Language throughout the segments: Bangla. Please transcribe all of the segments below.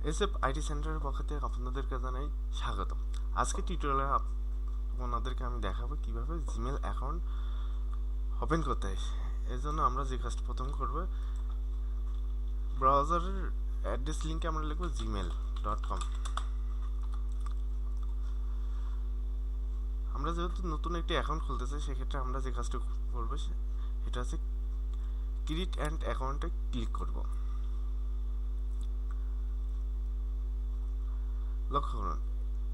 এসএফ আইটি সেন্টারের পক্ষ থেকে আপনাদেরকে জানাই স্বাগতম। আজকে টিউটোরিয়ালে আপনাদেরকে আমি দেখাবো কিভাবে জিমেল অ্যাকাউন্ট ওপেন করতে হয়। এর জন্য আমরা যে কাজটা প্রথম করব, ব্রাউজারের অ্যাড্রেস লিঙ্কে আমরা লিখব gmail.com। আমরা যেহেতু নতুন একটি অ্যাকাউন্ট খুলতে চাই, সেক্ষেত্রে আমরা যে কাজটা করবো সেটা হচ্ছে ক্রিয়েট অ্যান্ড অ্যাকাউন্টে ক্লিক করব। লক্ষ্য করুন,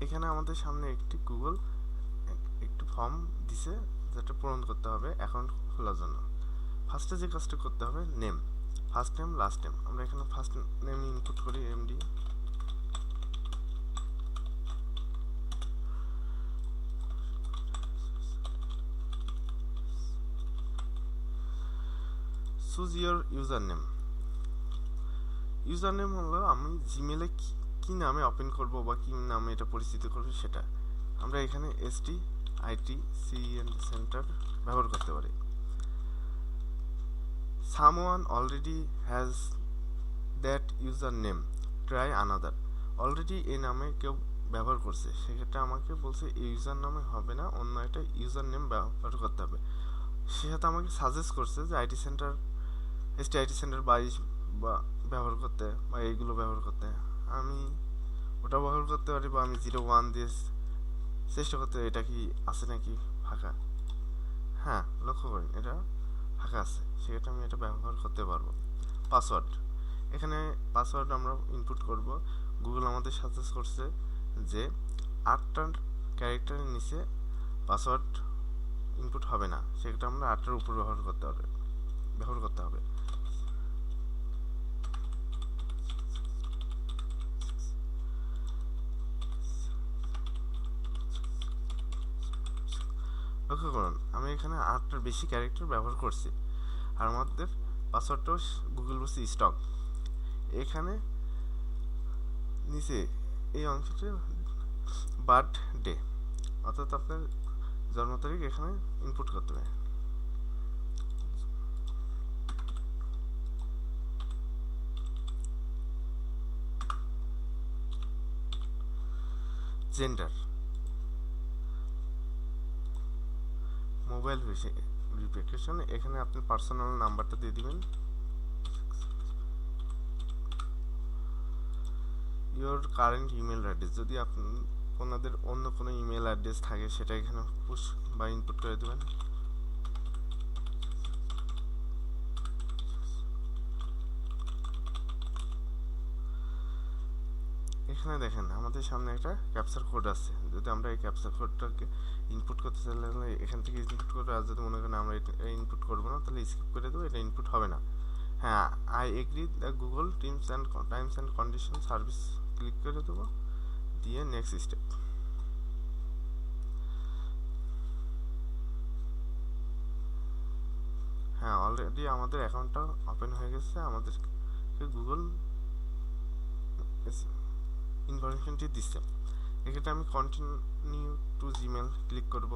এখানে আমাদের সামনে একটি গুগল একটু ফর্ম দিছে, যেটা পূরণ করতে হবে অ্যাকাউন্ট খোলার জন্য। ফার্স্টে যে কাজটা করতে হবে, name, first name last name. আমরা এখানে ফার্স্ট নেম ইনপুট করি MD. Choose your user name. User name হলো আমি জিমেলে কি নামে ওপেন করব বা কি নামে এটা পরিচিত করব সেটা। আমরা এখানে এসটি আইটি সেন্টার ব্যবহার করতে পারি। Someone already has that user name, try another. Already এই নামে কেউ ব্যবহার করছে, সেক্ষেত্রে আমাকে বলছে এই ইউজার নামে হবে না, অন্য একটা ইউজার নেম ব্যবহার করতে হবে। সে সাথে আমাকে সাজেস্ট করছে যে IT centre, ST IT centre 22 বা ব্যবহার করতে, বা এইগুলো ব্যবহার করতে। আমি ওটা ব্যবহার করতে পারি, বা আমি 01 দিয়ে চেষ্টা করতে, এটা কি আছে নাকি ফাঁকা। হ্যাঁ, লক্ষ্য করেন এটা ফাঁকা আছে, সেক্ষেত্রে আমি এটা ব্যবহার করতে পারবো। পাসওয়ার্ড, এখানে পাসওয়ার্ড আমরা ইনপুট করব। গুগল আমাদের সাজেস্ট করছে যে 8টা ক্যারেক্টারের নিচে পাসওয়ার্ড ইনপুট হবে না, সেক্ষেত্রে আমরা 8টার উপর ব্যবহার করতে হবে। লক্ষ্য করুন, আমি এখানে 8টার বেশি ক্যারেক্টার ব্যবহার করছি, আর আমাদের পাসওয়ার্ডটাও গুগল বলছে স্টক। এখানে নিচে এই অংশটি বার্থডে, অর্থাৎ আপনার জন্ম তারিখ এখানে ইনপুট করতে হবে। জেন্ডার, মোবাইল ভেরিফিকেশন, এখানে আপনি পার্সোনাল নাম্বারটা দিয়ে দিবেন। ইওর কারেন্ট ইমেল অ্যাড্রেস, যদি আপনাদের অন্য কোনো ইমেল অ্যাড্রেস থাকে সেটা এখানে পুশ বা ইনপুট করে দেবেন। এখানে দেখেন আমাদের সামনে একটা ক্যাপচার কোড আছে, যদি আমরা এই ক্যাপচার কোডটাকে ইনপুট করতে চাইলে এখান থেকে ইনপুট করবো, আর যদি মনে করেন আমরা এটা ইনপুট করবো না, তাহলে স্কিপ করে দেবো, এটা ইনপুট হবে না। হ্যাঁ, I agree the Google Times and condition service click করে দেবো, দিয়ে নেক্সট স্টেপ। হ্যাঁ, অলরেডি আমাদের অ্যাকাউন্টটা ওপেন হয়ে গেছে, আমাদেরকে গুগল ইনফরমেশনটি দিচ্ছে। এক্ষেত্রে আমি কন্টিনিউ টু জিমেল ক্লিক করব।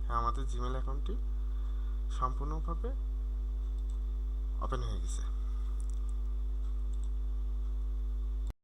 হ্যাঁ, আমাদের জিমেল অ্যাকাউন্টটি সম্পূর্ণভাবে ওপেন হয়ে গেছে।